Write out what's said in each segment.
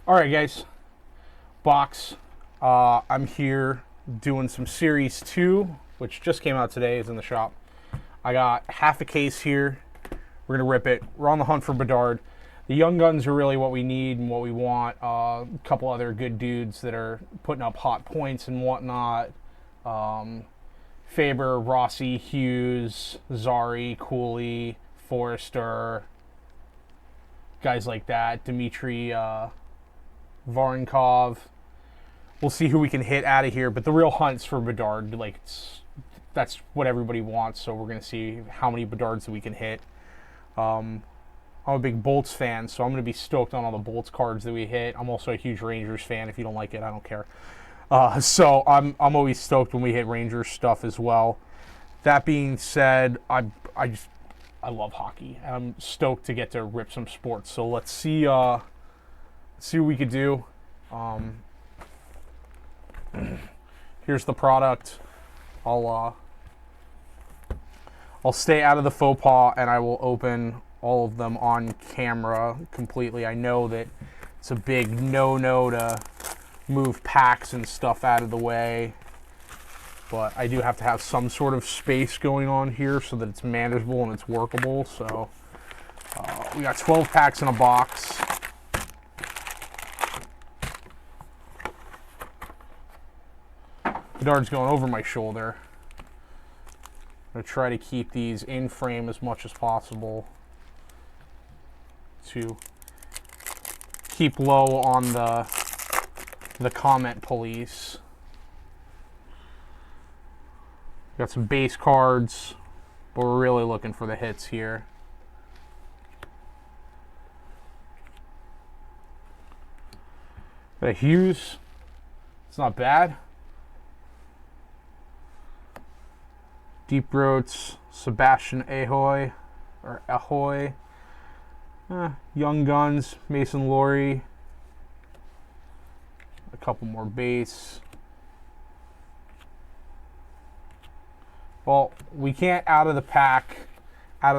All right, guys. Box. I'm here doing some Series 2, which just came out today. Is in the shop. I got half a case here. We're going to rip it. We're on the hunt for Bedard. The young guns are really what we need and what we want. A couple other good dudes that are putting up hot points and whatnot. Faber, Rossi, Hughes, Zari, Cooley, Forrester, guys like that. Dmitry Varenkov. We'll see who we can hit out of here, but the real hunt's for Bedard. That's what everybody wants, so we're going to see how many Bedards that we can hit. I'm a big Bolts fan, so I'm going to be stoked on all the Bolts cards that we hit. I'm also a huge Rangers fan. If you don't like it, I don't care. So I'm always stoked when we hit Rangers stuff as well. That being said, I love hockey, and I'm stoked to get to rip some sports. So let's see what we could do. Here's the product. I'll stay out of the faux pas, and I will open all of them on camera completely. I know that it's a big no-no to move packs and stuff out of the way, but I do have to have some sort of space going on here so that it's manageable and it's workable. So we got 12 packs in a box. Bedard's going over my shoulder. I'm going to try to keep these in frame as much as possible to keep low on the comment police. Got some base cards, but we're really looking for the hits here. Got a Hughes. It's not bad. Deep Throats, Sebastian Ahoy, or Ahoy. Young Guns, Mason Laurie. A couple more base. Well, we can't out of the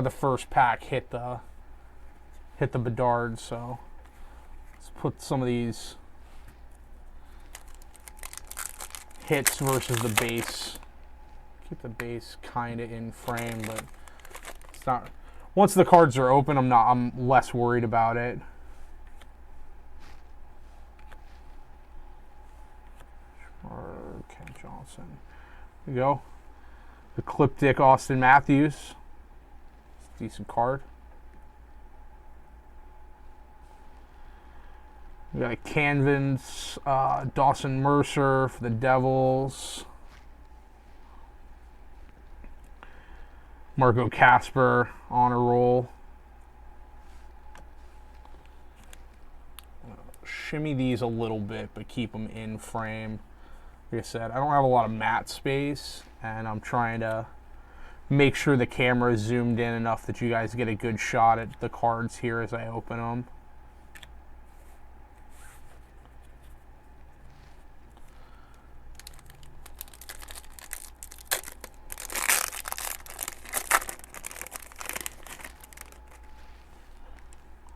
first pack hit the Bedard, so let's put some of these hits versus the base. Keep the base kind of in frame, but it's not. Once the cards are open, I'm less worried about it. Or Ken Johnson. There we go. The Cliptic Austin Matthews. It's a decent card. We got a Canvas Dawson Mercer for the Devils. Marco Casper, honor roll. Shimmy these a little bit, but keep them in frame. Like I said, I don't have a lot of mat space, and I'm trying to make sure the camera is zoomed in enough that you guys get a good shot at the cards here as I open them.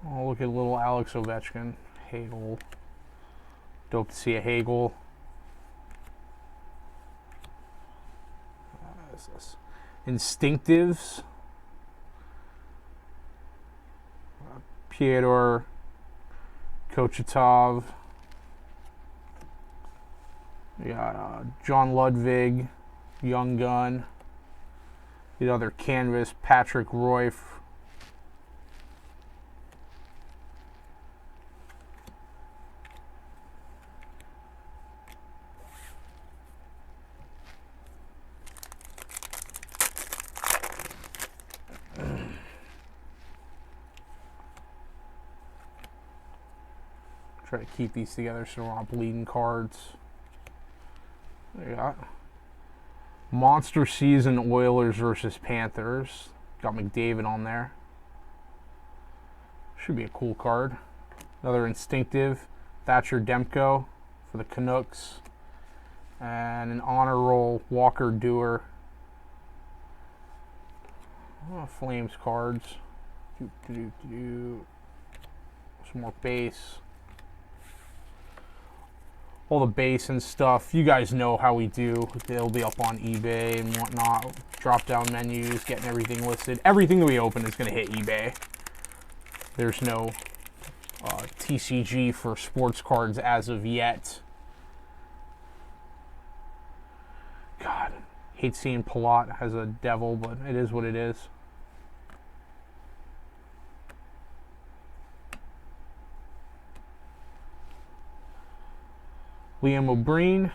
Oh, look at little Alex Ovechkin. Hagel. Dope to see a Hagel. What is this? Instinctives. Pyotr Kochetkov. We got John Ludwig, Young Gun. The other Canvas, Patrick Roy. Try to keep these together so we're not bleeding cards. There you got Monster Season Oilers versus Panthers. Got McDavid on there. Should be a cool card. Another Instinctive, Thatcher Demko for the Canucks. And an honor roll, Walker Dewar. Flames cards. Some more base. all the base and stuff. You guys know how we do. They'll be up on eBay and whatnot. Drop down menus, getting everything listed. Everything that we open is going to hit eBay. There's no TCG for sports cards as of yet. God, hate seeing Palat as a devil, but it is what it is. Liam O'Brien.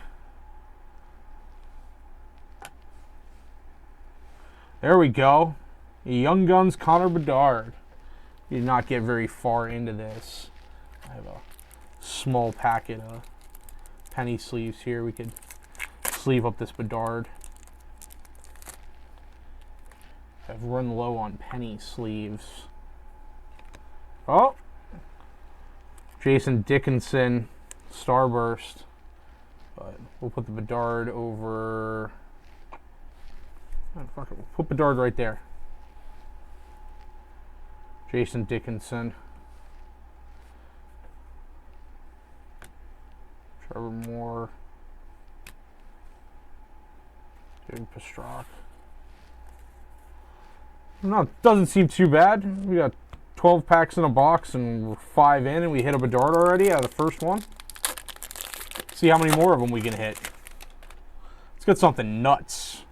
There we go. Young Guns Connor Bedard. You did not get very far into this. I have a small packet of penny sleeves here. We could sleeve up this Bedard. I've run low on penny sleeves. Oh! Jason Dickinson, Starburst. But we'll put the Bedard over... Oh, fuck it. We'll put Bedard right there. Jason Dickinson. Trevor Moore. David Pastrnak. No, doesn't seem too bad. We got 12 packs in a box and we're 5 in and we hit a Bedard already out of the first one. See how many more of them we can hit. Let's get something nuts.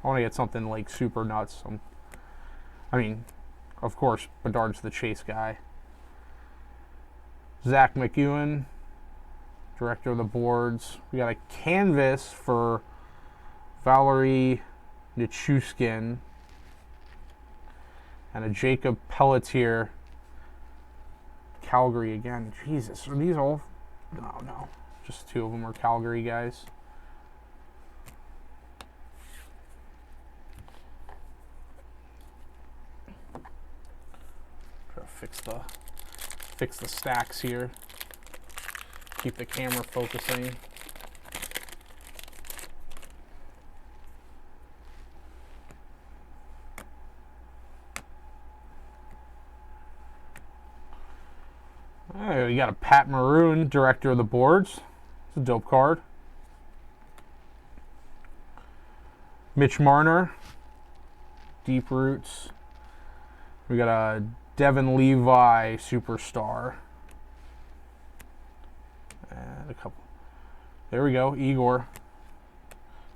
I want to get something like super nuts. I mean, of course, Bedard's the chase guy. Zach McEwen, director of the boards. We got a canvas for Valerie Nichushkin and a Jacob Pelletier. Calgary again. Jesus, are these all? No. Just 2 of them are Calgary guys. Try to fix the stacks here. Keep the camera focusing. Alright, we got a Pat Maroon, director of the boards. It's a dope card. Mitch Marner, Deep Roots. We got a Devin Levi, Superstar. And a couple. There we go, Igor.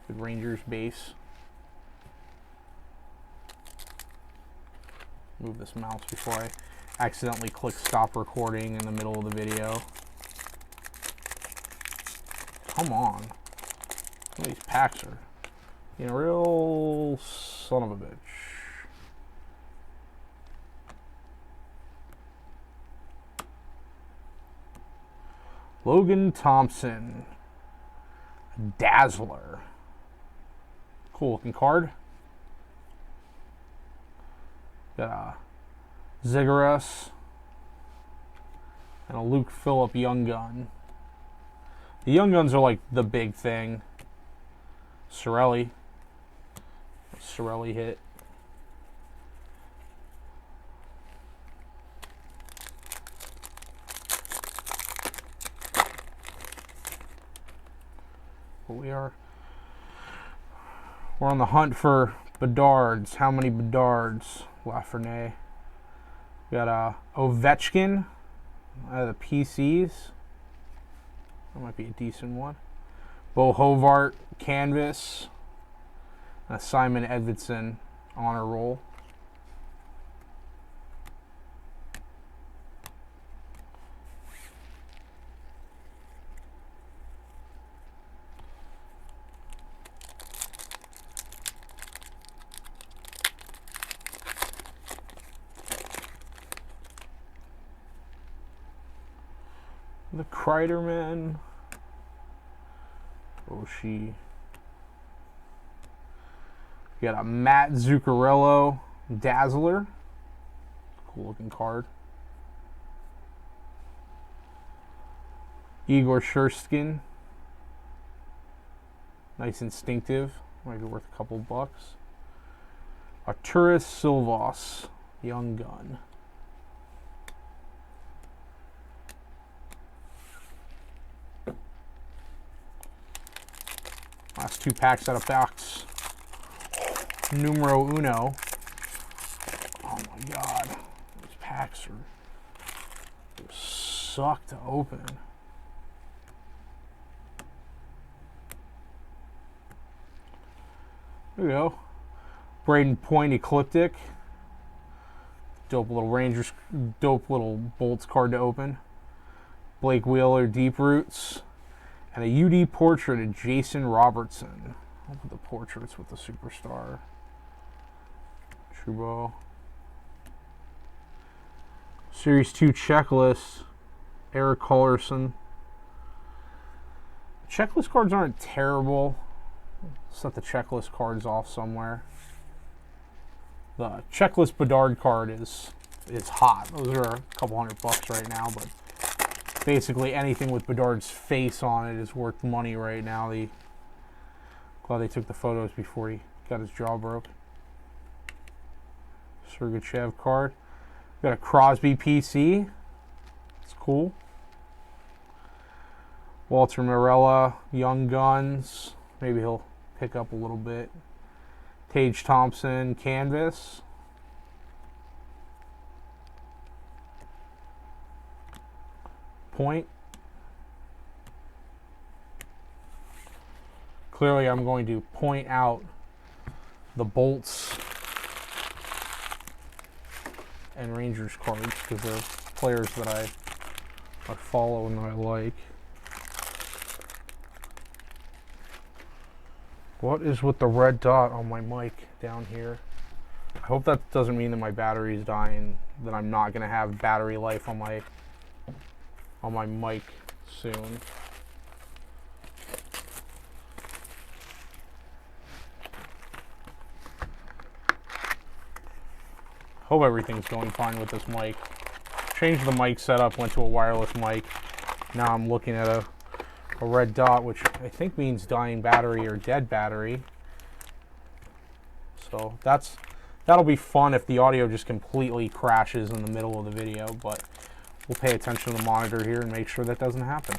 Good Rangers base. Move this mouse before I accidentally click stop recording in the middle of the video. Come on. Some of these packs are being a real son of a bitch. Logan Thompson. Dazzler. Cool looking card. Got a Zigguras and a Luke Phillip Young Gun. The Young Guns are like the big thing. Sorelli hit. But we're on the hunt for Bedards. How many Bedards? Lafreniere. We got a Ovechkin out of the PCs. That might be a decent one. Bo Hovart canvas. And a Simon Edvidson honor roll. The Kreiderman. Oshie. We got a Matt Zuccarello Dazzler. Cool looking card. Igor Sherskin. Nice instinctive. Might be worth a couple bucks. Arturas Silvas Young Gun. Last 2 packs out of box numero uno. Oh my god. Those packs suck to open. There we go. Braden Point Ecliptic. Dope little Rangers, dope little Bolts card to open. Blake Wheeler Deep Roots. And a UD portrait of Jason Robertson. I'll put the portraits with the superstar. Trudeau. Series 2 checklist. Eric Collerson. Checklist cards aren't terrible. Set the checklist cards off somewhere. The checklist Bedard card is hot. Those are a couple $100 right now, but basically anything with Bedard's face on it is worth money right now. Glad they took the photos before he got his jaw broke. Sergachev card. Got a Crosby PC. It's cool. Walter Morella, Young Guns. Maybe he'll pick up a little bit. Tage Thompson, Canvas. Point. Clearly, I'm going to point out the Bolts and Rangers cards because they're players that I follow and that I like. What is with the red dot on my mic down here? I hope that doesn't mean that my battery is dying, that I'm not going to have battery life on my mic soon. Hope everything's going fine with this mic. Changed the mic setup, went to a wireless mic. Now I'm looking at a red dot, which I think means dying battery or dead battery. So that'll be fun if the audio just completely crashes in the middle of the video, but we'll pay attention to the monitor here and make sure that doesn't happen.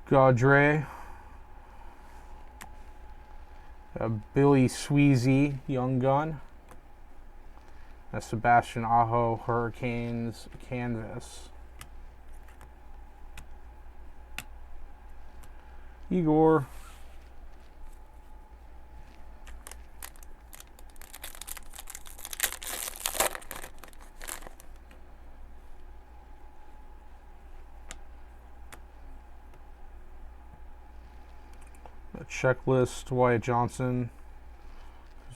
Gaudre. Billy Sweezy, Young Gun. A Sebastian Aho, Hurricanes Canvas. Igor. A checklist, Wyatt Johnson,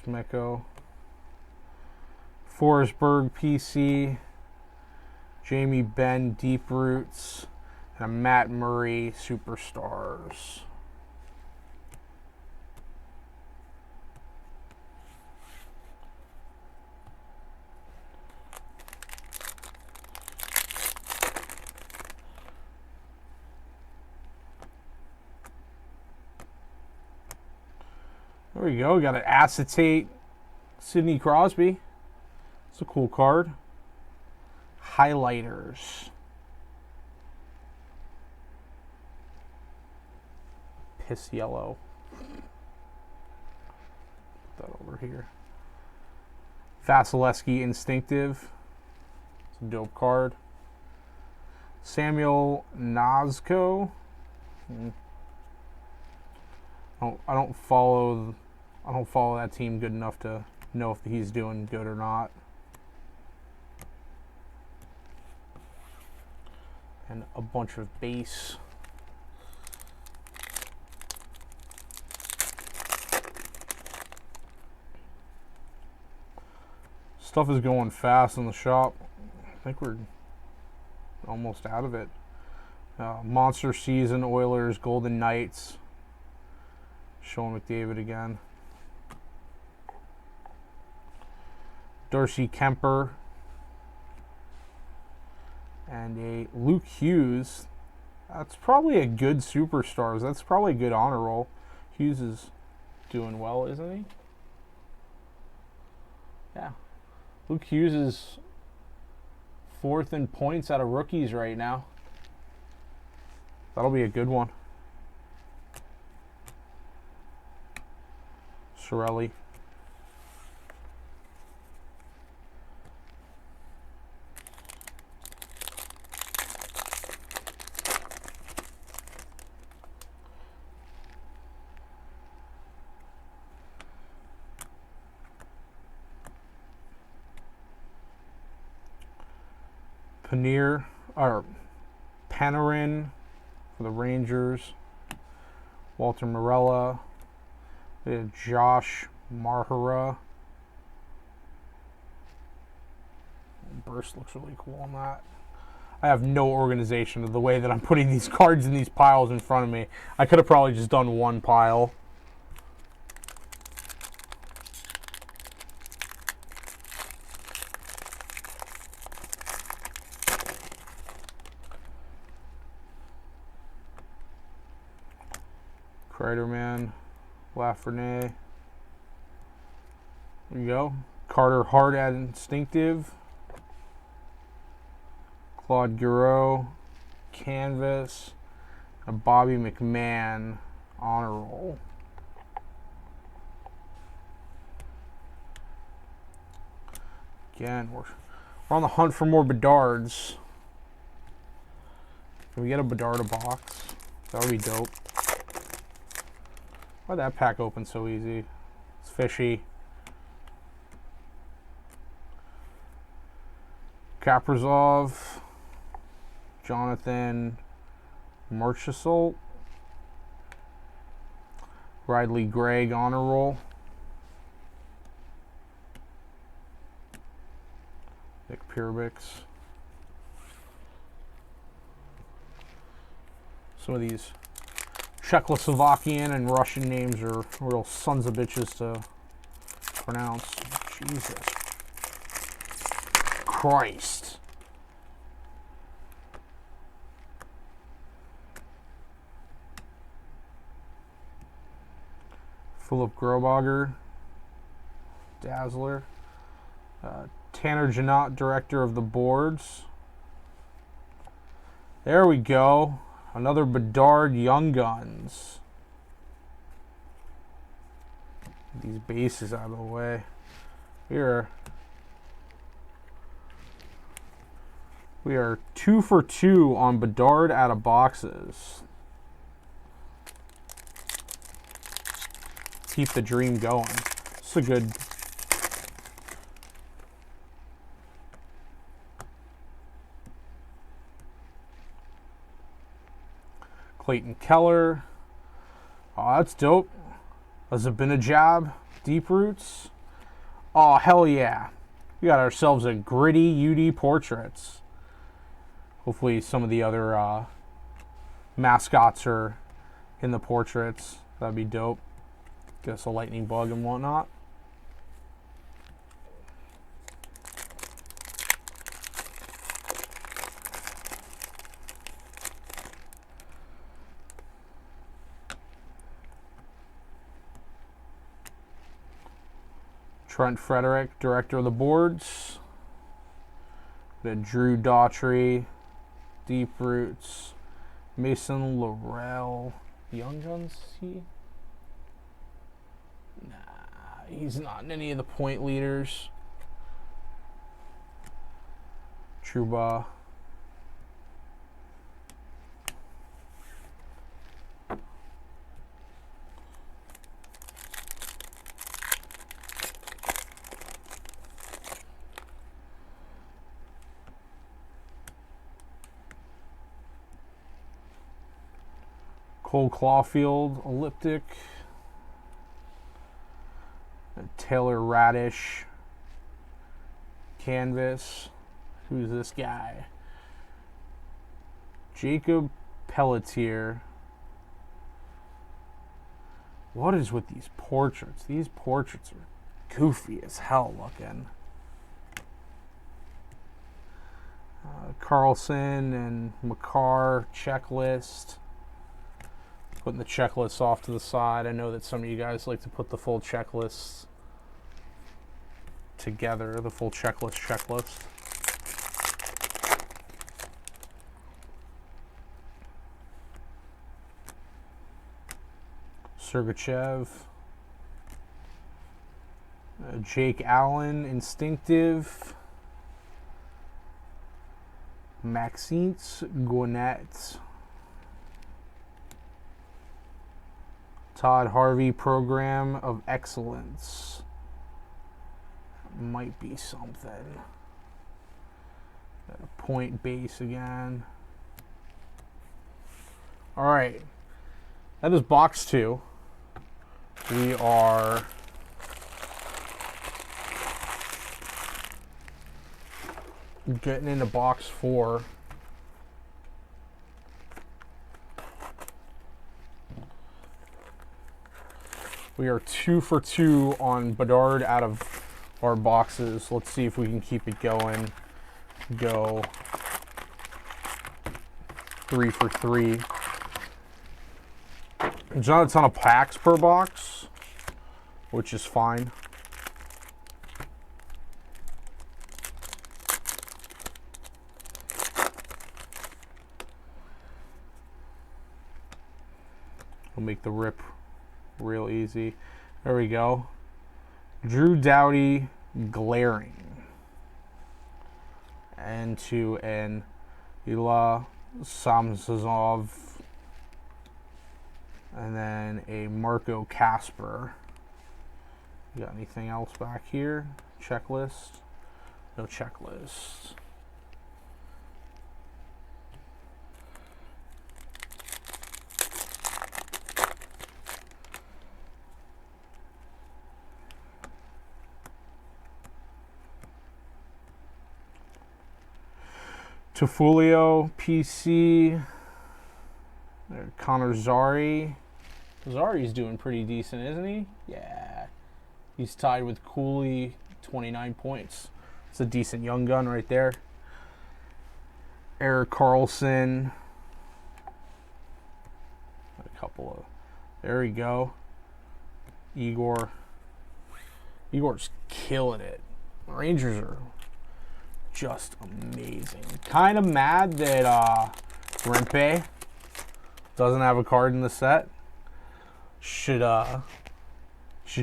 Mecco. Forsberg PC, Jamie Benn Deep Roots, and a Matt Murray Superstars. There we go. We got an acetate Sidney Crosby. It's a cool card. Highlighters. Piss yellow. Put that over here. Vasilevsky Instinctive. It's a dope card. Samuel Nazco. I don't follow that team good enough to know if he's doing good or not. And a bunch of base. Stuff is going fast in the shop. I think we're almost out of it. Monster Season, Oilers, Golden Knights. Sean McDavid again. Darcy Kemper. And a Luke Hughes. That's probably a good Superstars. That's probably a good honor roll. Hughes is doing well, isn't he? Yeah. Luke Hughes is 4th in points out of rookies right now. That'll be a good one. Sorelli. Panarin for the Rangers. Walter Morella. Josh Marhara. Burst looks really cool on that. I have no organization of the way that I'm putting these cards in these piles in front of me. I could have probably just done one pile. Kreiderman, Lafreniere. There you go. Carter Hart at Instinctive. Claude Giroux, Canvas. A Bobby McMahon Honor Roll. Again, we're on the hunt for more Bedards. Can we get a Bedard a box? That would be dope. Why'd that pack open so easy? It's fishy. Kaprizov. Jonathan Marchessault. Riley Gregg Honor Roll. Nick Pirbex. Some of these Czechoslovakian and Russian names are real sons of bitches to pronounce. Jesus Christ. Philip Grobauer, Dazzler. Tanner Janot, Director of the Boards. There we go. Another Bedard Young Guns. These bases out of the way. We are 2 for 2 on Bedard out of boxes. Keep the dream going. It's a good. Clayton Keller. Oh, that's dope. A Zabinajab. Deep Roots. Oh, hell yeah. We got ourselves a gritty UD Portraits. Hopefully some of the other mascots are in the portraits. That'd be dope. Get us a lightning bug and whatnot. Trent Frederick, Director of the Boards. We had Drew Daughtry, Deep Roots. Mason Laurel. Young Guns, he? Nah, he's not in any of the point leaders. Trouba. Cole Caulfield, Elliptic. Taylor Radish, Canvas. Who's this guy? Jacob Pelletier. What is with these portraits? These portraits are goofy as hell looking. Carlson and McCarr checklist. Putting the checklist off to the side. I know that some of you guys like to put the full checklists together, the full checklist. Sergachev. Jake Allen, Instinctive. Maxime Gwinnett. Todd Harvey, Program of Excellence. Might be something. Got a point base again. All right. That is box 2. We are getting into box 4. We are 2 for 2 on Bedard out of our boxes. Let's see if we can keep it going. Go 3 for 3. There's not a ton of packs per box, which is fine. We'll make the rip real easy. There we go. Drew Doughty, Glaring. And to an Ilya Samsonov. And then a Marco Casper. You got anything else back here? Checklist? No checklist. Tafulio, PC. Connor Zari. Zari's doing pretty decent, isn't he? Yeah. He's tied with Cooley, 29 points. It's a decent young gun right there. Eric Carlson. A couple of... There we go. Igor. Igor's killing it. Rangers are just amazing. Kind of mad that Rempe doesn't have a card in the set. Should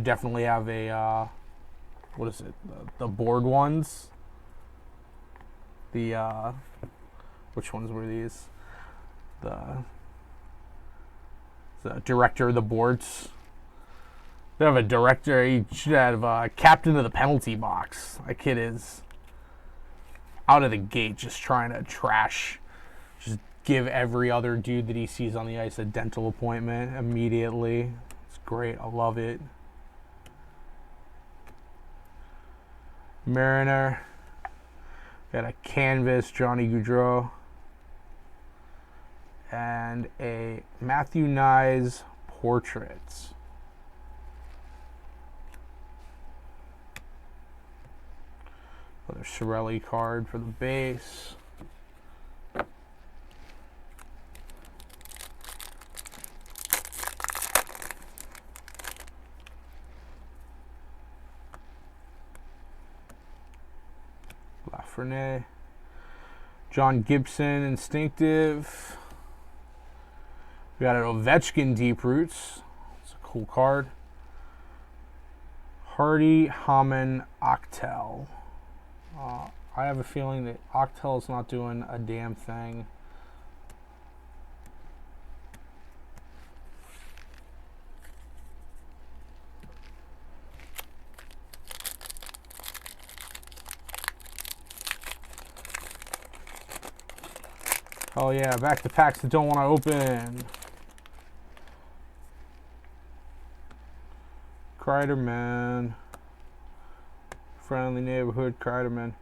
definitely have a what is it? The board ones. The which ones were these? The director of the boards. They have a director. He should have a captain of the penalty box. That kid is out of the gate just trying to trash. Just give every other dude that he sees on the ice a dental appointment immediately. It's great. I love it. Mariner. Got a canvas, Johnny Gaudreau. And a Matthew Nyes portrait. Another Sorelli card for the base. Lafreniere. John Gibson, Instinctive. We got an Ovechkin Deep Roots. It's a cool card. Hardy, Hamann, Octel. I have a feeling that Octel is not doing a damn thing. Oh yeah, back to packs that don't want to open. Kreiderman. Friendly Neighborhood Kreiderman.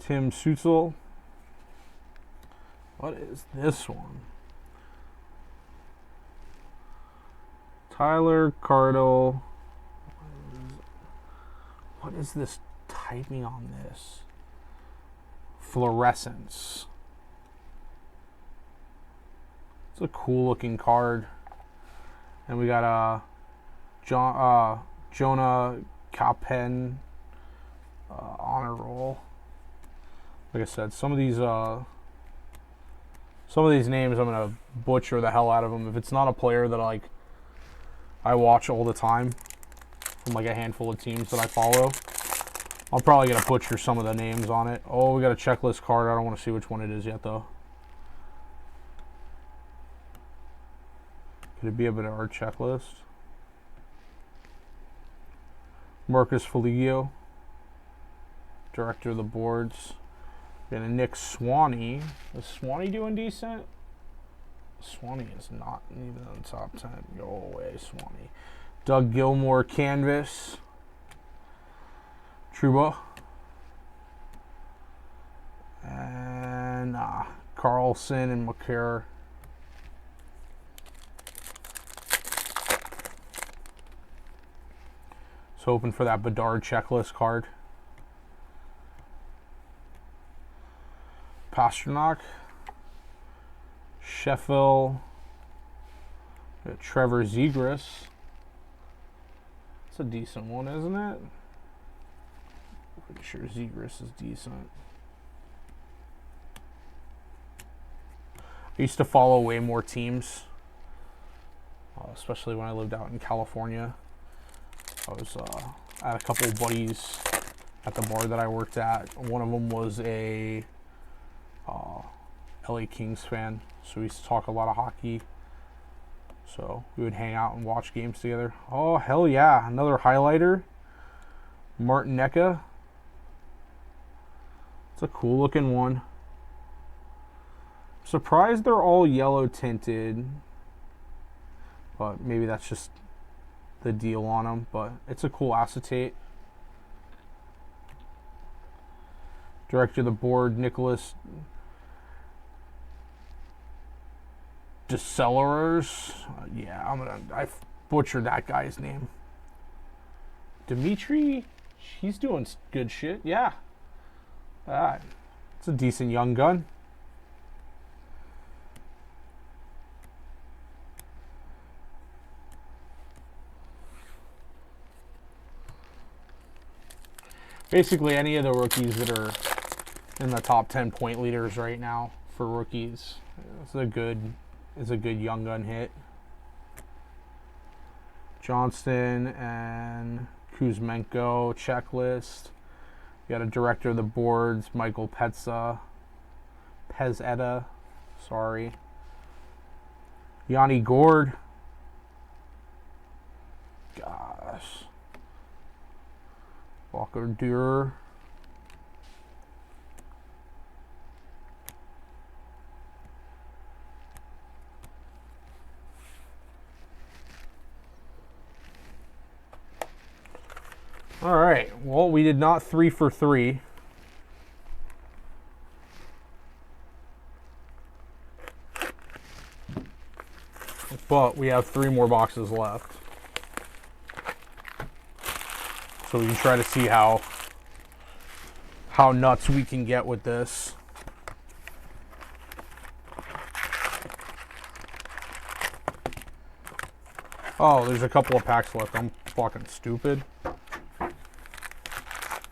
Tim Suitzel. What is this one? Tyler Cardle. What is this typing on this? Fluorescence. It's a cool looking card. And we got a Jonah Capen honor roll. Like I said, some of these names I'm gonna butcher the hell out of them. If it's not a player that I I watch all the time from like a handful of teams that I follow. I'm probably going to butcher some of the names on it. Oh, we got a checklist card. I don't want to see which one it is yet, though. Could it be a Bedard checklist? Marcus Foligno, director of the boards. Got a Nick Swanee. Is Swanee doing decent? Swanee is not even in the top 10. Go away, Swanee. Doug Gilmore canvas. Truba. And Carlson and McCare. So hoping for that Bedard checklist card. Pasternak. Sheffield. Trevor Zegras. It's a decent one, isn't it? Pretty sure Zegras is decent. I used to follow way more teams, especially when I lived out in California. I had a couple of buddies at the bar that I worked at. One of them was a LA Kings fan, so we used to talk a lot of hockey. So we would hang out and watch games together. Oh, hell yeah. Another highlighter. Martin Necka. It's a cool looking one. Surprised they're all yellow tinted. But maybe that's just the deal on them. But it's a cool acetate. Director of the board, Nicholas DeCellers. Yeah, I butchered that guy's name. Dimitri, he's doing good shit. Yeah. It's a decent young gun. Basically, any of the rookies that are in the top 10 point leaders right now for rookies is a good young gun hit. Johnston and Kuzmenko checklist. You got a director of the boards, Michael Pezetta. Sorry. Yanni Gord. Gosh. Walker Durer. All right. Well, we did not 3 for 3. But we have 3 more boxes left. So we can try to see how nuts we can get with this. Oh, there's a couple of packs left. I'm fucking stupid.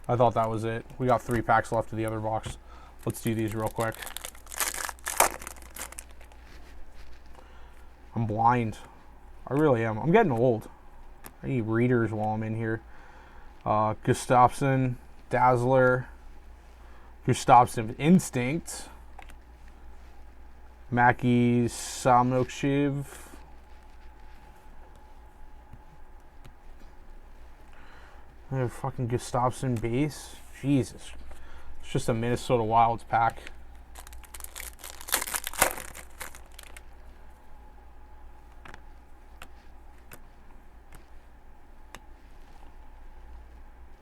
I thought that was it. We got 3 packs left of the other box. Let's do these real quick. I'm blind. I really am. I'm getting old. I need readers while I'm in here. Gustafsson, Dazzler, Gustafsson Instinct, Mackie Samokshiv, fucking Gustafsson base. Jesus. It's just a Minnesota Wilds pack.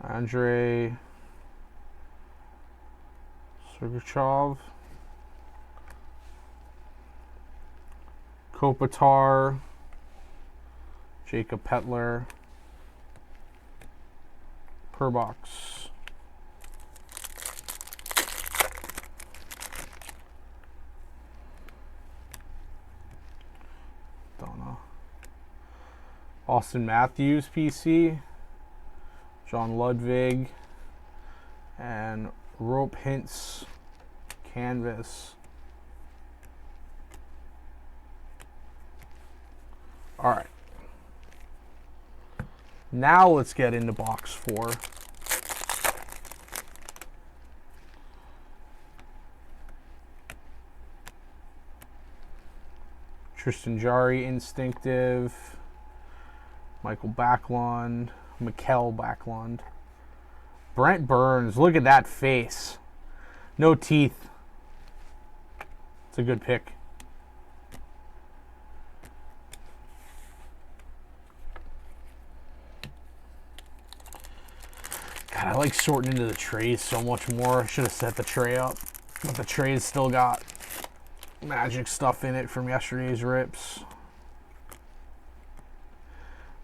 Andrei Sergachev, Kopitar, Jacob Petler, per box. Don't know. Austin Matthews PC. John Ludwig, and Rope Hints canvas. All right. Now let's get into box 4. Tristan Jarry, Instinctive. Michael Backlund. Mikkel Backlund. Brent Burns. Look at that face. No teeth. It's a good pick. God, I like sorting into the trays so much more. I should have set the tray up. But the tray's still got Magic stuff in it from yesterday's rips.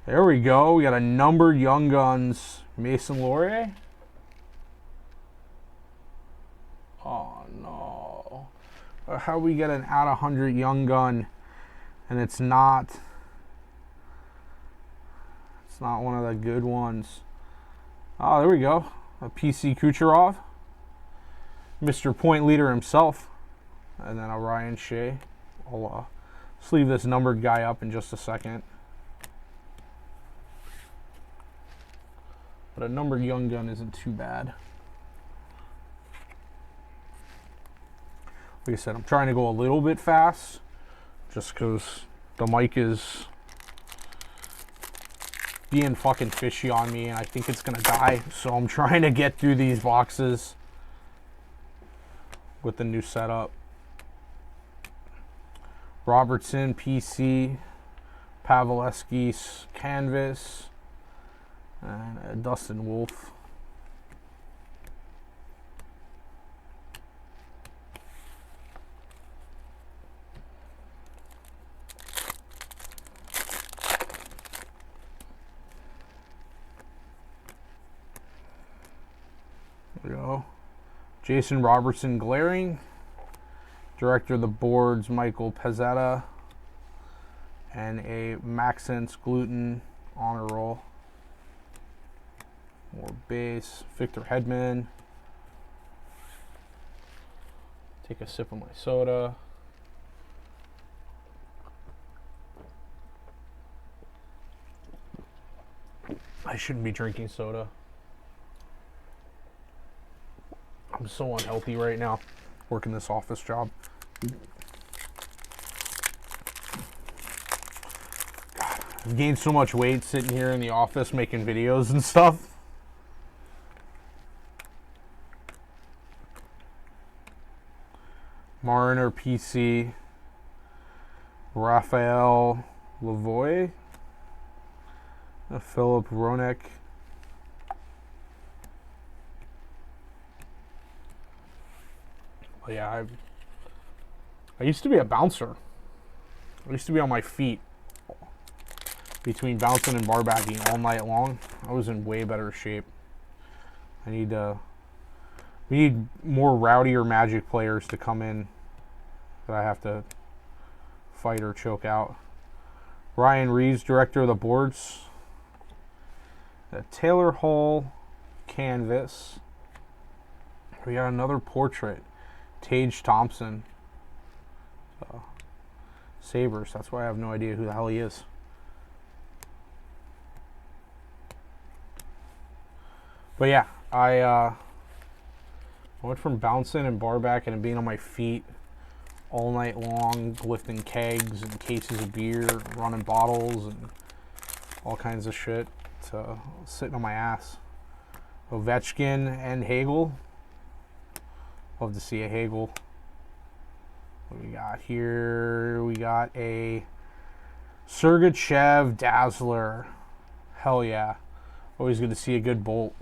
There we go. We got a numbered Young Guns Mason Laurier. Oh no. How we get an out of 100 Young Gun and it's not one of the good ones. Oh, there we go. A PC Kucherov. Mr. Point Leader himself. And then a Ryan Shea. I'll sleeve this numbered guy up in just a second. But a numbered Young Gun isn't too bad. Like I said, I'm trying to go a little bit fast just because the mic is being fucking fishy on me and I think it's gonna die. So I'm trying to get through these boxes with the new setup. Robertson, PC, Pavelski's Canvas, and Dustin Wolf. There we go. Jason Robertson Glaring. Director of the boards, Michael Pezzetta. And a Maxence Gluten honor roll. More base. Victor Hedman. Take a sip of my soda. I shouldn't be drinking soda. I'm so unhealthy right now, working this office job. God, I've gained so much weight sitting here in the office making videos and stuff. Mariner PC, Raphael Lavoie, Philip Ronek. But yeah, I used to be a bouncer. I used to be on my feet between bouncing and bar backing all night long. I was in way better shape. We need more rowdier Magic players to come in that I have to fight or choke out. Ryan Reeves, director of the boards. Taylor Hall Canvas. We got another portrait. Tage Thompson. Sabres. That's why I have no idea who the hell he is. But yeah, I went from bouncing and bar backing and being on my feet all night long, lifting kegs and cases of beer, running bottles and all kinds of shit, to sitting on my ass. Ovechkin and Hagel. Love to see a Hagel. What we got here? We got a Sergachev Dazzler. Hell yeah. Always good to see a good Bolt.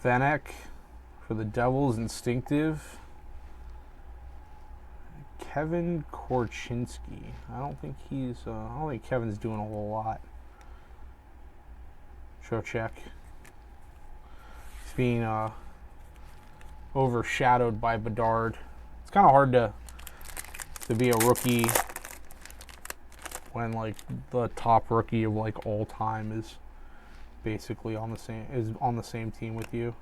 Vanek for the Devils, Instinctive. Kevin Korchinski. I don't think Kevin's doing a whole lot. Trocheck. He's being overshadowed by Bedard. It's kind of hard to be a rookie when like the top rookie of like all time is basically on the same team with you.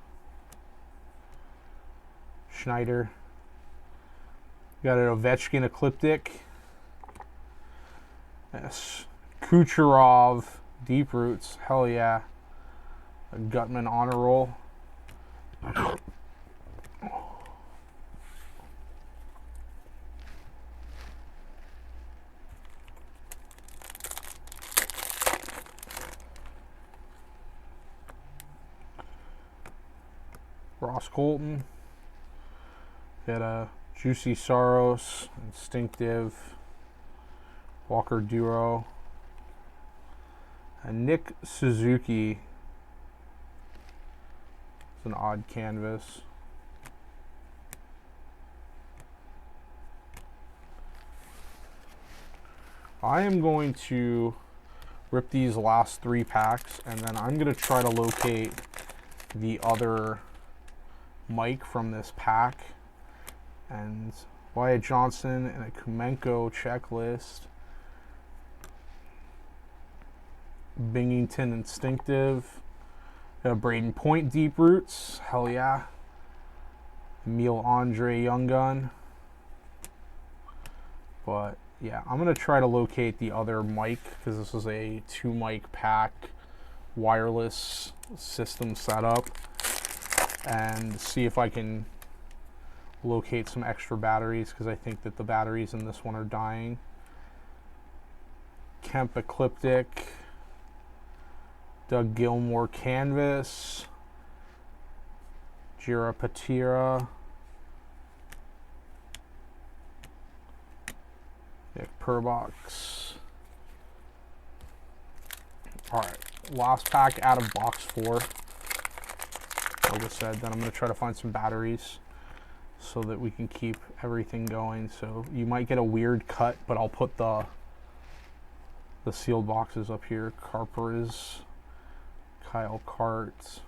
Schneider. Got an Ovechkin Ecliptic. Yes. Kucherov, deep roots. Hell yeah. A Gutman honor roll. Ross Colton. Got a Juicy Saros, Instinctive, Walker Duro, and Nick Suzuki. It's an odd canvas. I am going to rip these last 3 packs, and then I'm going to try to locate the other Mike from this pack. And Wyatt Johnson and a Kumenko checklist. Bingington Instinctive. Braden Point deep roots. Hell yeah. Emil Andre Young Gun. But yeah, I'm going to try to locate the other mic because this is a 2 mic pack wireless system setup, and see if I can locate some extra batteries because I think that the batteries in this one are dying. Kemp Ecliptic, Doug Gilmore Canvas, Jira Patira, Nick Perbox. Alright, last pack out of box 4. Like I said, then I'm going to try to find some batteries so that we can keep everything going. So you might get a weird cut, but I'll put the sealed boxes up here. Carpers, Kyle Cart.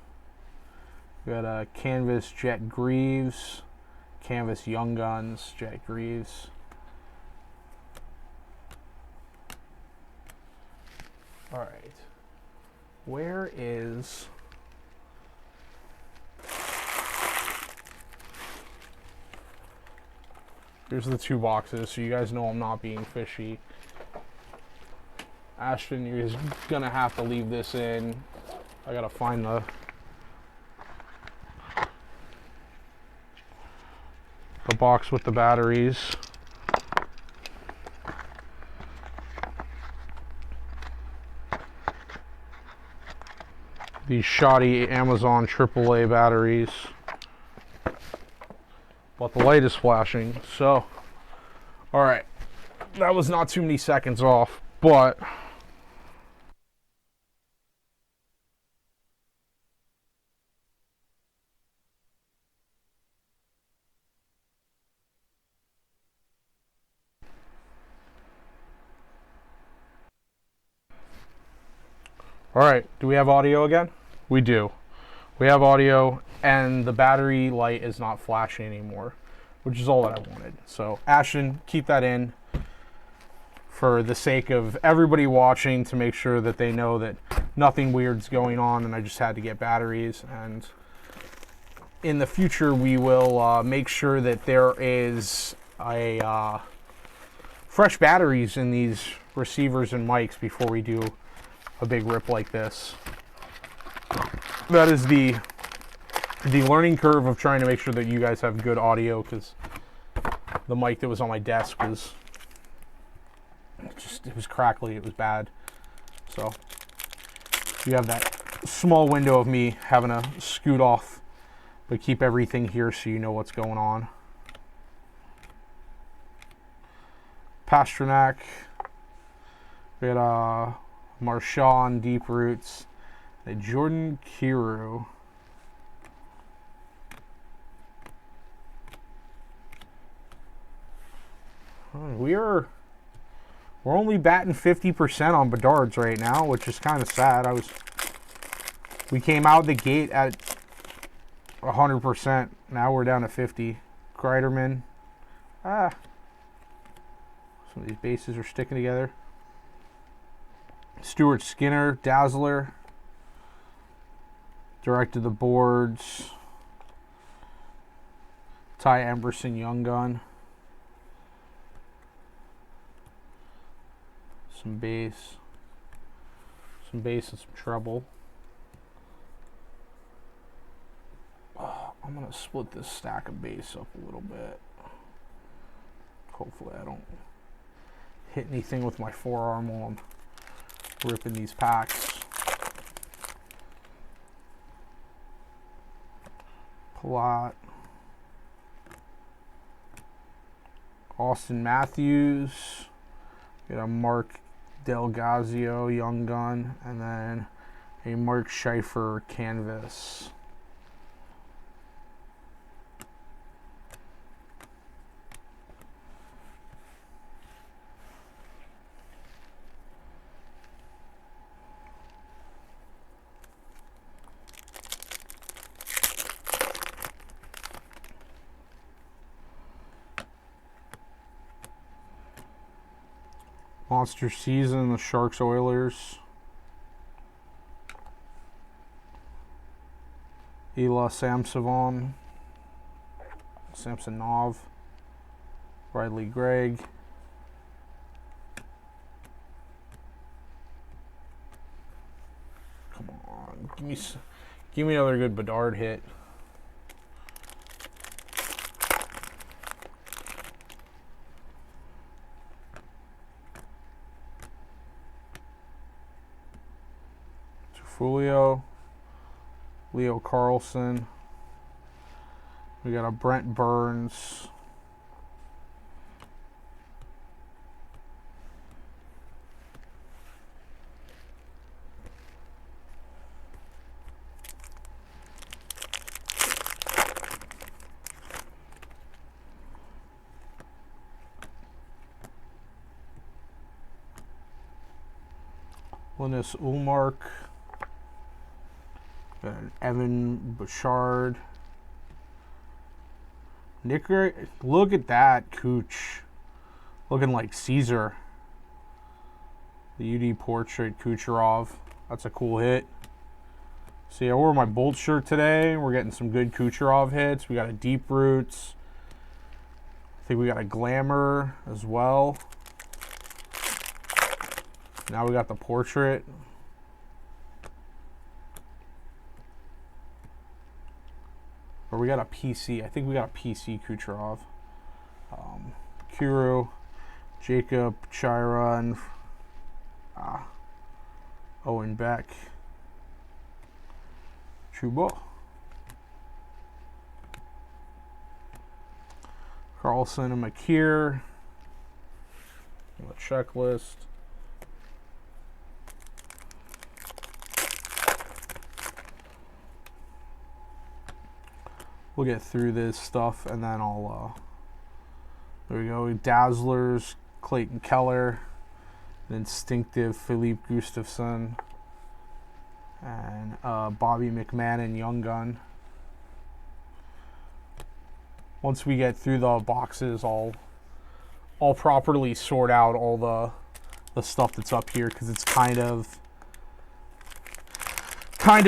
We got a Canvas Jet Greaves, Canvas Young Guns, Jet Greaves. All right, where is... Here's the 2 boxes, so you guys know I'm not being fishy. Ashton, you're just gonna have to leave this in. I gotta find the box with the batteries. These shoddy Amazon AAA batteries. But the light is flashing, so alright, that was not too many seconds off, but alright, do we have audio again? We do. We have audio, and the battery light is not flashing anymore, which is all that I wanted. So Ashton, keep that in for the sake of everybody watching, to make sure that they know that nothing weird's going on and I just had to get batteries. And in the future we will make sure that there is a fresh batteries in these receivers and mics before we do a big rip like this. That is the learning curve of trying to make sure that you guys have good audio, because the mic that was on my desk was it was crackly, it was bad. So you have that small window of me having to scoot off, but keep everything here so you know what's going on. Pasternak, we got Marchand deep roots, a Jordan Kyrou. We're only batting 50% on Bedards right now, which is kind of sad. We came out the gate at 100%. Now we're down to 50. Kreiderman. Some of these bases are sticking together. Stuart Skinner, Dazzler. Directed the boards. Ty Emberson, Young Gun. Some base. Some bass and some treble. I'm going to split this stack of bass up a little bit. Hopefully I don't hit anything with my forearm while I'm ripping these packs. Plot. Austin Matthews. Got a Mark Delgazio Young Gun, and then a Mark Schaefer Canvas. Monster Season, the Sharks Oilers. Ela Samsonov, Riley Gregg. Come on, give me another good Bedard hit. Julio, Leo Carlson. We got a Brent Burns. Linus Ullmark. Got an Evan Bouchard. Look at that Cooch. Looking like Caesar. The UD Portrait Kucherov. That's a cool hit. See, I wore my Bolt shirt today. We're getting some good Kucherov hits. We got a Deep Roots. I think we got a Glamour as well. Now we got the Portrait. Or we got a PC. I think we got a PC Kucherov. Kuro, Jacob, Chira, and Owen Beck. Chuba. Carlson and McKeer. The checklist. We'll get through this stuff and then I'll, there we go, Dazzlers, Clayton Keller, an Instinctive, Philippe Gustafsson, and Bobby McMahon Young Gun. Once we get through the boxes, I'll properly sort out all the stuff that's up here because it's kind of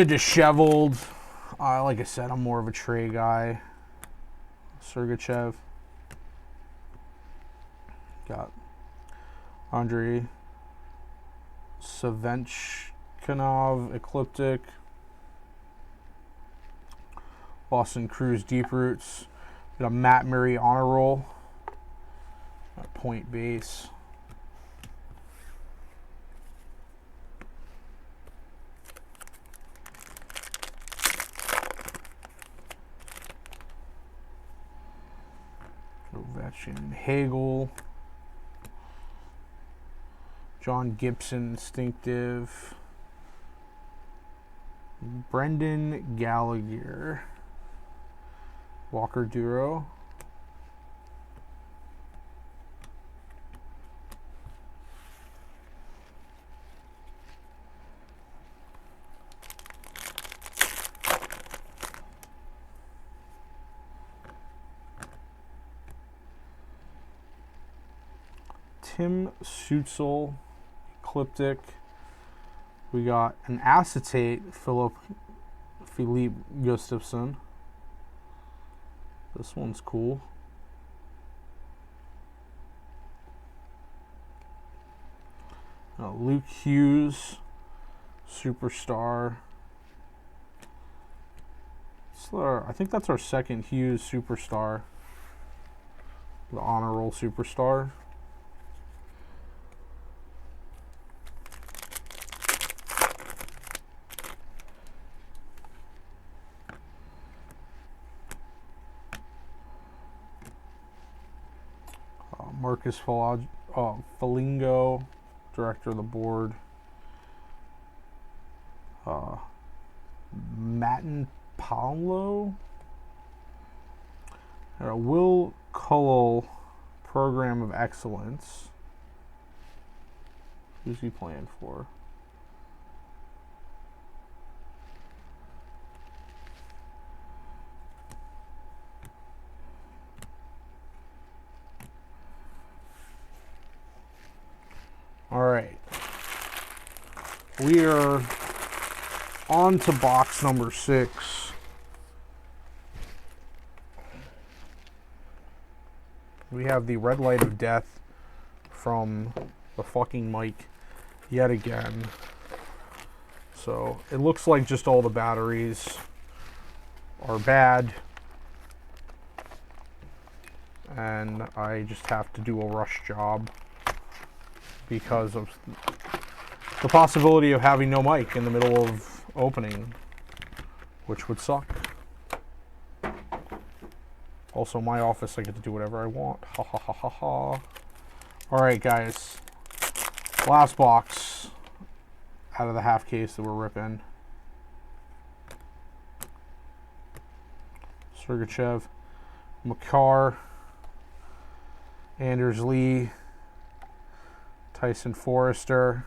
disheveled. Like I said, I'm more of a tray guy. Sergachev. Got Andrei Savenchkanov, Ecliptic. Boston Cruz, Deep Roots. Got a Matt Murray Honor Roll. Got Point Base. Ovechkin, Hagel, John Gibson, Instinctive, Brendan Gallagher, Walker Duro, Tim Suitzel, Ecliptic. We got an acetate, Philippe Gustafsson. This one's cool. Luke Hughes, Superstar. I think that's our second Hughes Superstar. The Honor Roll Superstar. Marcus Foligno, Director of the Board. Matten Paulo. Will Cullel, Program of Excellence. Who's he playing for? All right. We are on to box number 6. We have the Red Light of Death from the fucking mic yet again. So it looks like just all the batteries are bad. And I just have to do a rush job because of the possibility of having no mic in the middle of opening, which would suck. Also, my office, I get to do whatever I want. Ha ha ha ha ha. Alright, guys. Last box out of the half case that we're ripping. Sergachev, Makar, Anders Lee, Tyson Forrester.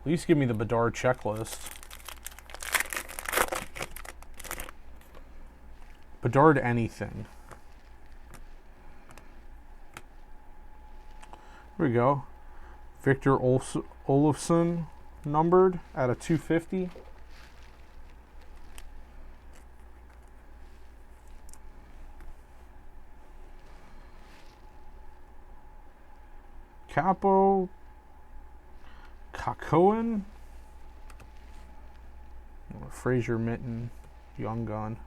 At least give me the Bedard checklist. Bedard anything. Here we go. Victor Olofsson, numbered at a 250. Capo Kakoan. Fraser Mitten, Young Gun.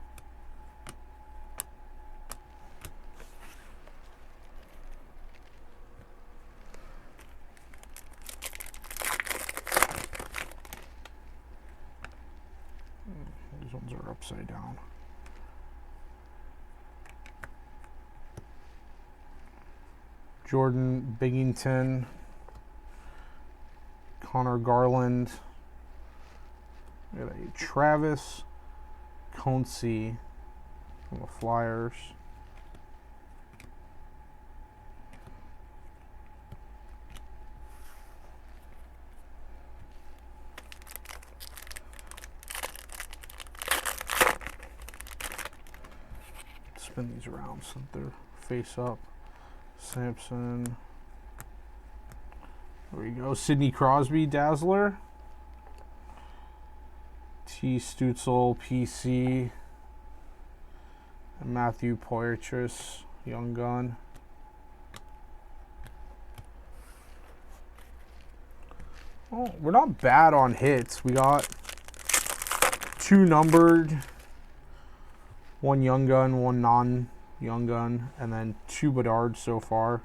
These ones are upside down. Jordan Biggington, Connor Garland, we got a Travis Concy from the Flyers. Spin these around so that they're face up. Sampson. There we go. Sidney Crosby, Dazzler. T. Stutzel, PC. And Matthew Poitras, Young Gun. Oh, we're not bad on hits. We got 2 numbered, 1 Young Gun, 1 non-Young Gun, and then 2 Bedard so far.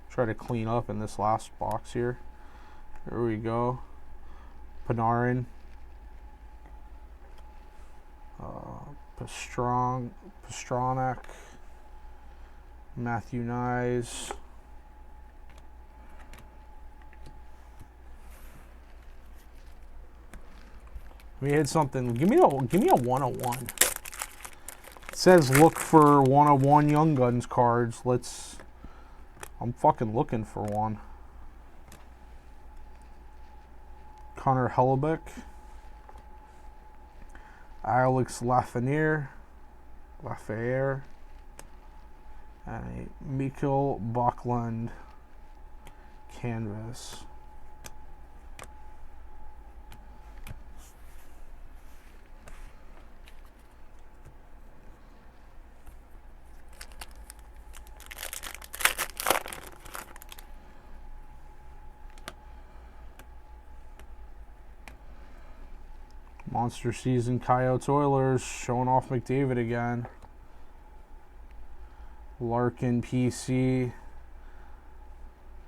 Try to clean up in this last box here. There we go. Panarin. Pastrnak. Matthew Nyes. We had something. Give me a 101. It says look for 101 Young Guns cards. I'm fucking looking for one. Connor Hellebuck. Alex Lafreniere. And a Mikkel Bocklund canvas. Monster Season Coyotes Oilers showing off McDavid again. Larkin PC.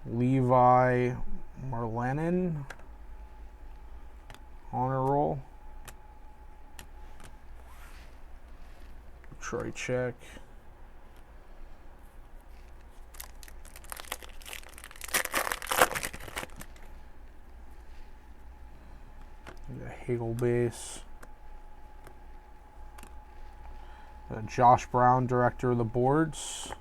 Levi Marlenin. Honor roll. Troy check. The Hagel base. Josh Brown, director of the boards.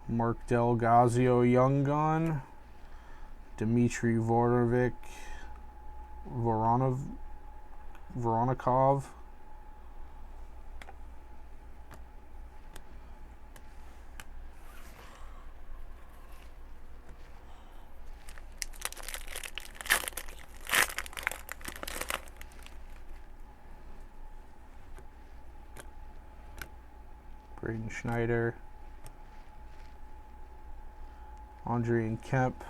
Mark Del Gazio, young gun. Dmitry Voronikov. Braden Schneider. Andre and Kemp.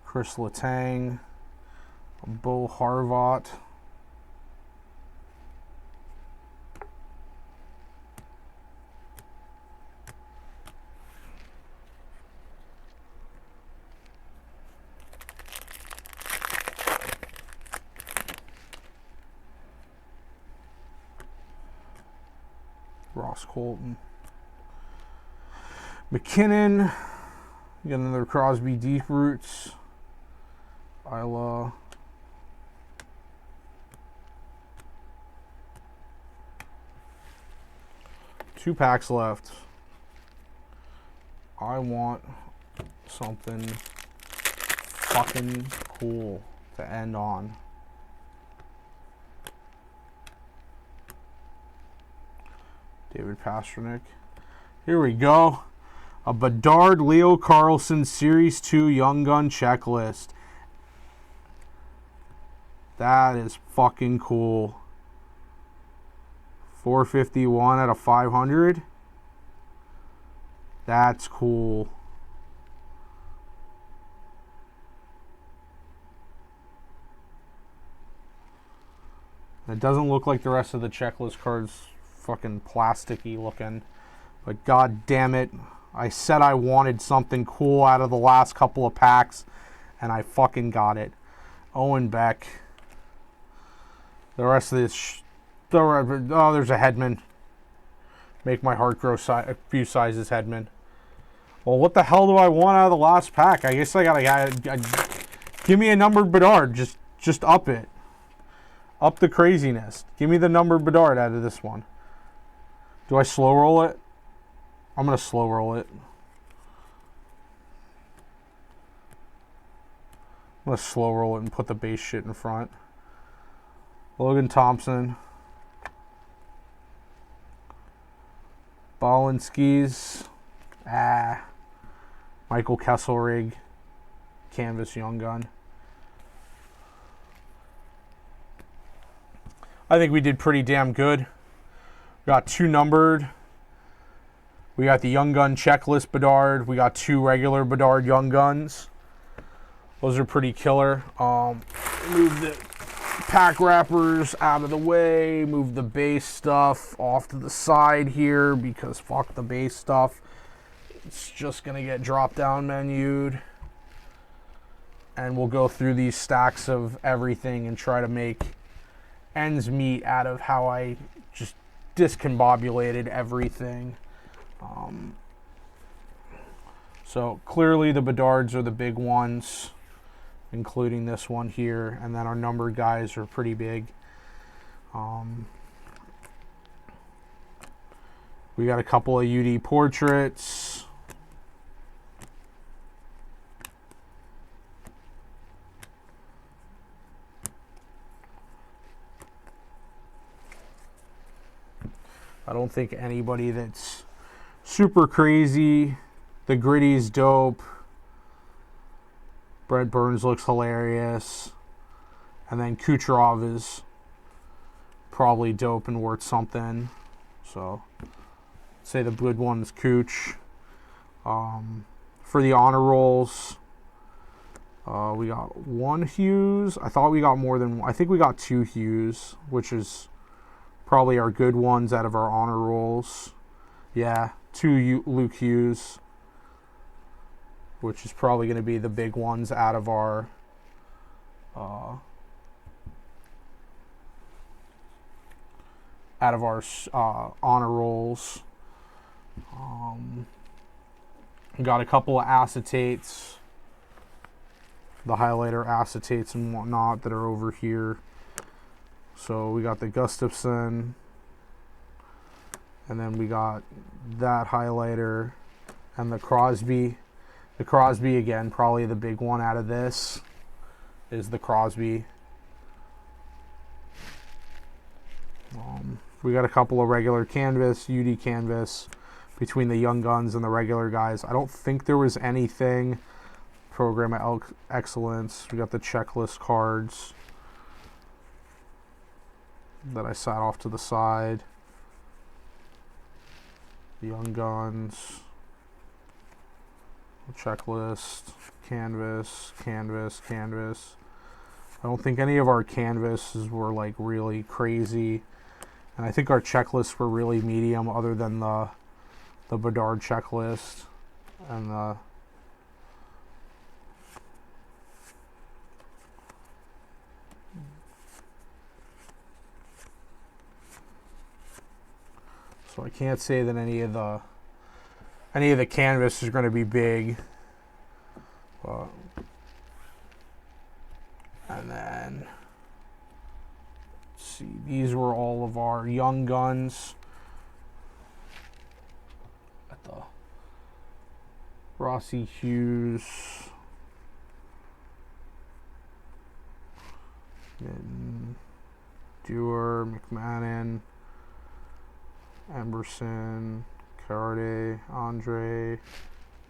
Chris Letang. Bo Harvat. Ross Colton. McKinnon. Got another Crosby Deep Roots. Isla. Two packs left. I want something fucking cool to end on. David Pastrnak. Here we go. A Bedard Leo Carlson Series 2 Young Gun checklist. That is fucking cool. 451 out of 500. That's cool. It doesn't look like the rest of the checklist cards. Fucking plasticky looking. But god damn it. I said I wanted something cool out of the last couple of packs. And I fucking got it. Owen Beck. The rest of this... oh, there's a Hedman. Make my heart grow a few sizes, Hedman. Well, what the hell do I want out of the last pack? I guess I gotta give me a numbered Bedard. Just up it. Up the craziness. Give me the numbered Bedard out of this one. Do I slow roll it? I'm gonna slow roll it. I'm gonna slow roll it and put the base shit in front. Logan Thompson. Balinskis. Michael Kesselrig. Canvas Young Gun. I think we did pretty damn good. We got two numbered. We got the Young Gun checklist Bedard. We got two regular Bedard Young Guns. Those are pretty killer. Move the pack wrappers out of the way. Move the base stuff off to the side here because fuck the base stuff. It's just going to get drop down menued. And we'll go through these stacks of everything and try to make ends meet out of how I just discombobulated everything. So clearly the Bedards are the big ones, including this one here, and then our numbered guys are pretty big. We got a couple of UD portraits. I don't think anybody that's super crazy. The Gritty's dope. Brett Burns looks hilarious. And then Kucherov is probably dope and worth something. So, say the good one's Kuch. For the honor rolls, We got one Hughes. I thought we got more than, I think we got two Hughes, which is probably our good ones out of our honor rolls. Yeah, two Luke Hughes, which is probably going to be the big ones out of our honor rolls. Got a couple of acetates, the highlighter acetates and whatnot that are over here. So we got the Gustafson, and then we got that highlighter and the Crosby. The Crosby, again, probably the big one out of this is the Crosby. We got a couple of regular canvas, UD canvas, between the young guns and the regular guys. I don't think there was anything. Program excellence. We got the checklist cards that I sat off to the side. The young guns. Checklist, canvas, canvas, canvas. I don't think any of our canvases were like really crazy, and I think our checklists were really medium, other than the Bedard checklist and the so I can't say that any of the canvas is going to be big. And then, let's see, these were all of our young guns. At the Rossi, Hughes, Dewar, McMahon, Emberson, Carde, Andre,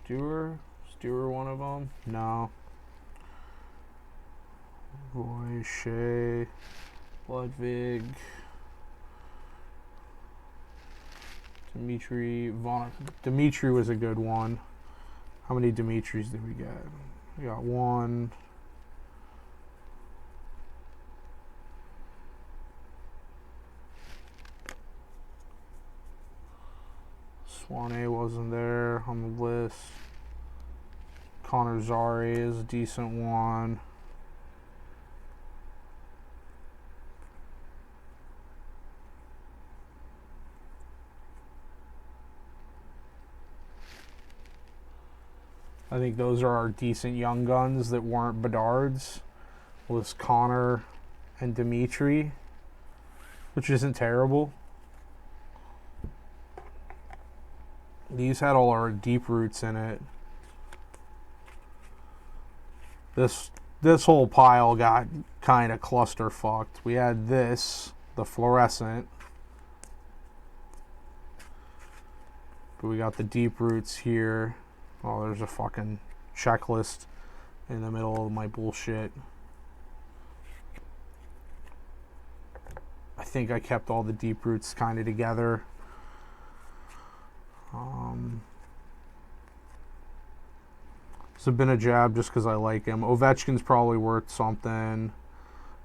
Dewar. Is Dewar one of them? No. Roy, Shea, Ludwig, Dimitri, Von. Dimitri was a good one. How many Dimitris did we get? We got one. Swanee wasn't there on the list. Connor Zari is a decent one. I think those are our decent young guns that weren't Bedards. Was Connor and Dimitri, which isn't terrible. These had all our deep roots in it. This whole pile got kind of cluster fucked. We had this, the fluorescent, but we got the deep roots here. Oh, there's a fucking checklist in the middle of my bullshit. I think I kept all the deep roots kind of together. Zabinajad just because I like him. Ovechkin's probably worth something.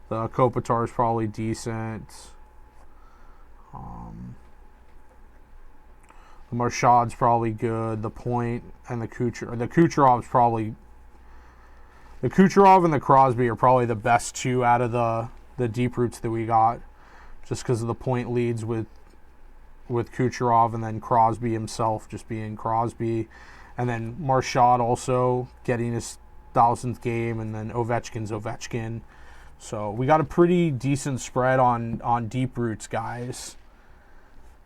The Kopitar's probably decent. The Marchad's probably good. The Point and the Kucherov's probably. The Kucherov and the Crosby are probably the best two out of the deep roots that we got, just because of the Point leads with Kucherov, and then Crosby himself just being Crosby, and then Marchand also getting his 1000th game, and then Ovechkin's Ovechkin. So we got a pretty decent spread on deep roots, guys.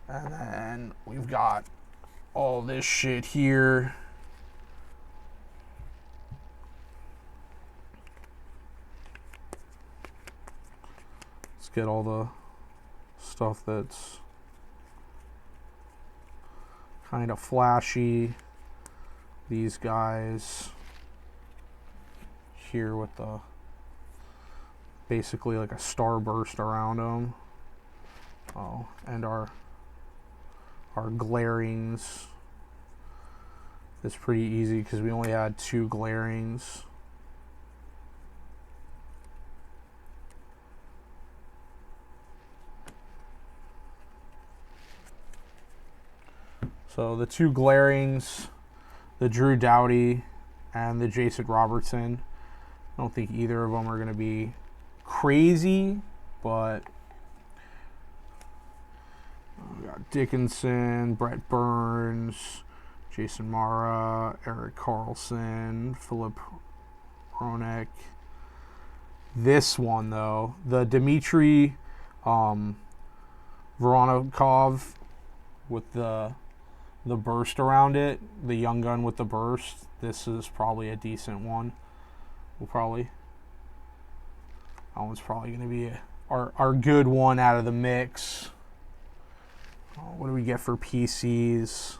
And then we've got all this shit here. Let's get all the stuff that's kind of flashy. These guys here with the basically like a starburst around them. Oh, and our glarings is pretty easy because we only had 2 glarings. So the two Glarings, the Drew Doughty, and the Jason Robertson. I don't think either of them are going to be crazy, but we got Dickinson, Brett Burns, Jason Mara, Eric Carlson, Philip Hronek. This one, though, the Dmitry Voronkov with the burst around it, the young gun with the burst. This is probably a decent one. That one's probably going to be our good one out of the mix. What do we get for PCs?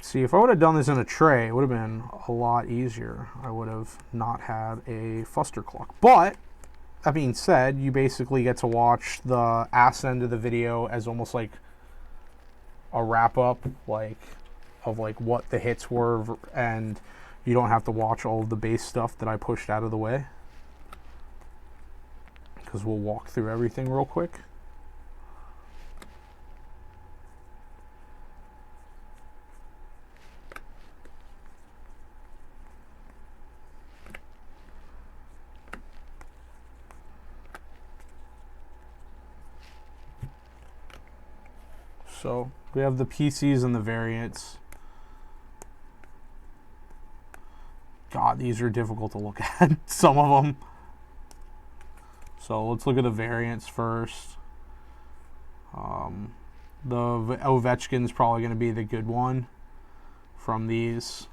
See, if I would have done this in a tray, it would have been a lot easier. I would have not had a fuster clock. But, that being said, you basically get to watch the ass end of the video as almost like a wrap-up, of what the hits were, and you don't have to watch all of the base stuff that I pushed out of the way. Because we'll walk through everything real quick. So we have the PCs and the variants. God, these are difficult to look at, some of them. So let's look at the variants first. The Ovechkin's probably going to be the good one from these,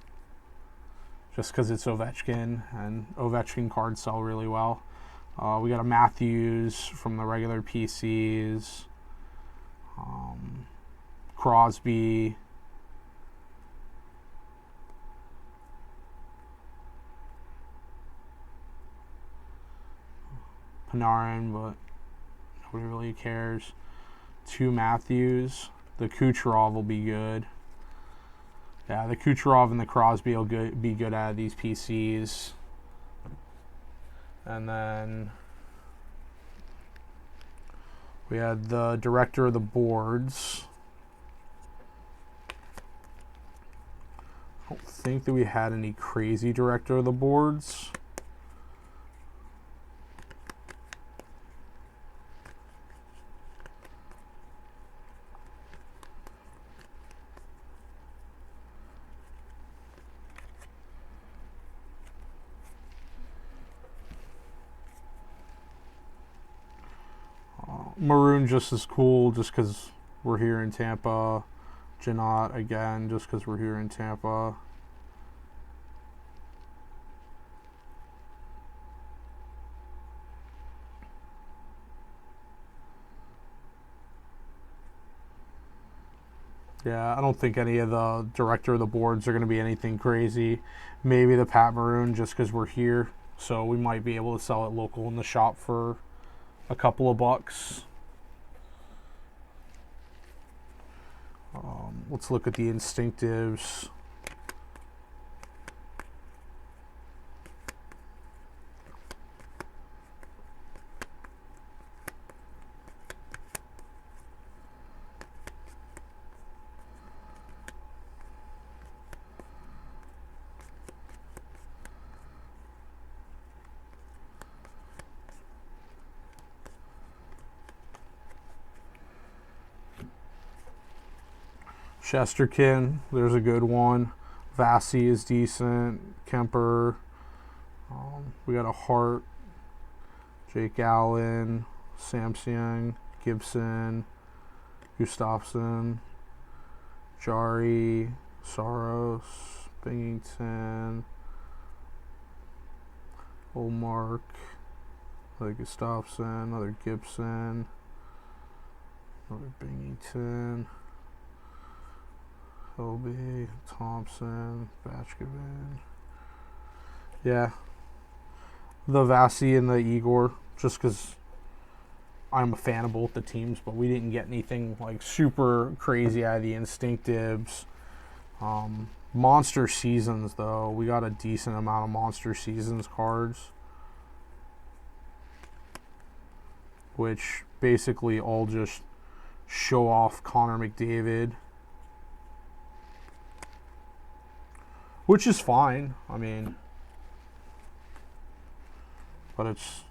just because it's Ovechkin, and Ovechkin cards sell really well. We got a Matthews from the regular PCs. Crosby. Panarin, but nobody really cares. Two Matthews. The Kucherov will be good. Yeah, the Kucherov and the Crosby will be good out of these PCs. And then we had the director of the boards. I don't think that we had any crazy director of the boards. Maroon just as cool, just because we're here in Tampa. Janot again, just because we're here in Tampa. Yeah, I don't think any of the director of the boards are going to be anything crazy. Maybe the Pat Maroon, just because we're here. So we might be able to sell it local in the shop for a couple of bucks. Let's look at the instinctives. Shesterkin, there's a good one. Vasi is decent. Kemper. We got a Hart. Jake Allen. Samsung. Gibson. Gustafsson. Jari. Saros. Binghamton. Olmark. Another Gustafsson. Another Gibson. Another Binghamton. Kobe, Thompson, Batchkovin. Yeah. The Vasi and the Igor, just because I'm a fan of both the teams, but we didn't get anything like super crazy out of the instinctives. Monster Seasons, though. We got a decent amount of Monster Seasons cards, which basically all just show off Connor McDavid, which is fine. I mean, but it's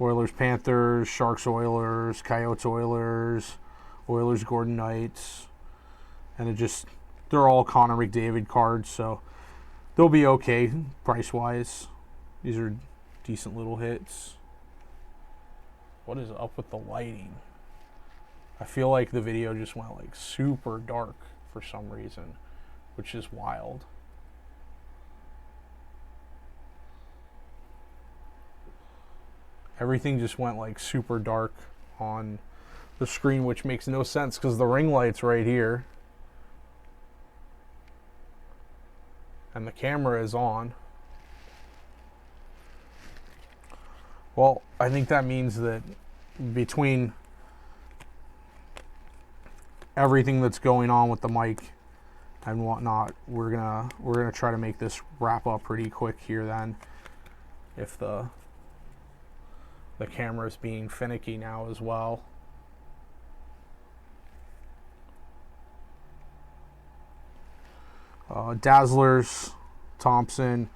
Oilers Panthers, Sharks Oilers, Coyotes Oilers, Oilers Gordon Knights, and it just, they're all Connor McDavid cards, so they'll be okay price wise. These are decent little hits. What is up with the lighting? I feel like the video just went like super dark for some reason, which is wild. Everything just went like super dark on the screen, which makes no sense because the ring light's right here and the camera is on. Well, I think that means that between everything that's going on with the mic and whatnot, we're gonna try to make this wrap up pretty quick here then, if the camera's being finicky now as well. Dazzlers, Thompson,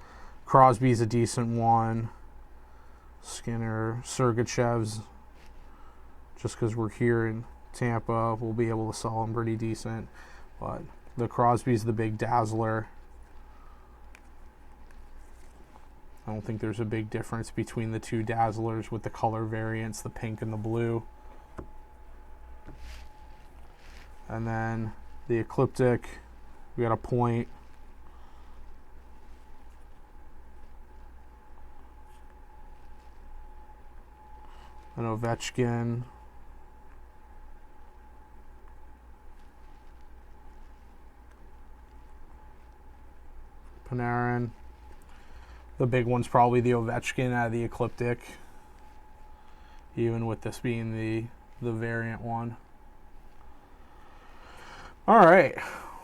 Crosby's a decent one. Skinner, Sergachev's, just because we're here in Tampa, we'll be able to sell them pretty decent. But the Crosby's the big dazzler. I don't think there's a big difference between the two dazzlers with the color variants, the pink and the blue. And then the Ecliptic, we got a point. An Ovechkin. Panarin. The big one's probably the Ovechkin out of the Ecliptic, even with this being the variant one. All right,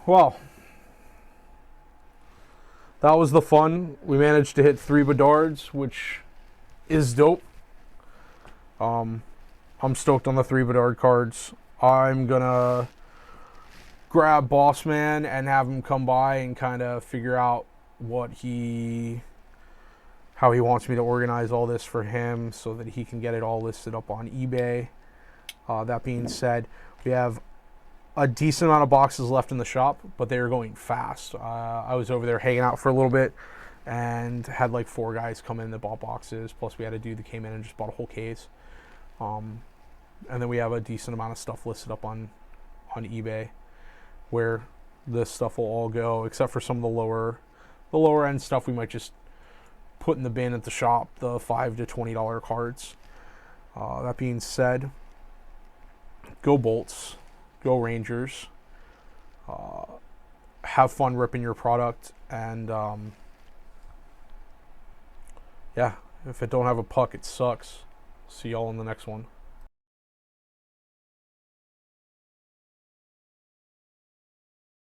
well, that was the fun. We managed to hit 3 Bedards, which is dope. I'm stoked on the 3 Bedard cards. I'm gonna grab Boss Man and have him come by and kind of figure out how he wants me to organize all this for him so that he can get it all listed up on eBay. That being said, we have a decent amount of boxes left in the shop, but they are going fast. I was over there hanging out for a little bit and had like 4 guys come in that bought boxes, plus we had a dude that came in and just bought a whole case. And then we have a decent amount of stuff listed up on eBay where this stuff will all go, except for some of the lower end stuff we might just put in the bin at the shop, the $5 to $20 cards. That being said, go Bolts, go Rangers, have fun ripping your product, and yeah, if it don't have a puck, it sucks. See y'all in the next one.